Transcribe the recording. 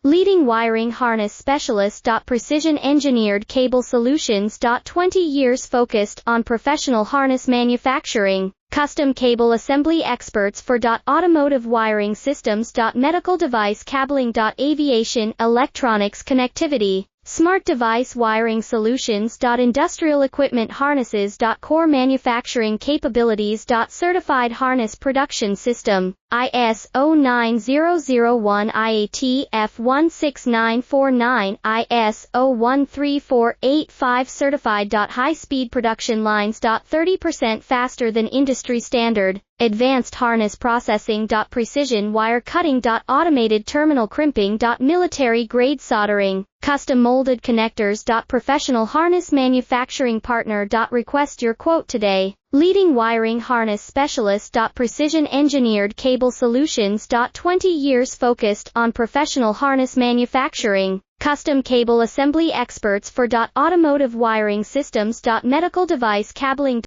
Leading wiring harness specialist. Precision engineered cable solutions. 20 years focused on professional harness manufacturing, custom cable assembly experts for automotive wiring systems. Medical device cabling. Aviation, electronics connectivity, smart device wiring solutions. Industrial equipment harnesses. Core manufacturing capabilities. Certified harness production system, ISO 9001 IAT F16949, ISO 13485 certified. High-speed production lines. 30% faster than industry standard, advanced harness processing. Precision wire cutting. Automated terminal crimping. Military-grade soldering, custom molded connectors. Professional harness manufacturing partner. Request your quote today. Leading wiring harness specialist. Precision engineered cable solutions. 20 years focused on professional harness manufacturing, custom cable assembly experts for automotive wiring systems. Medical device cabling.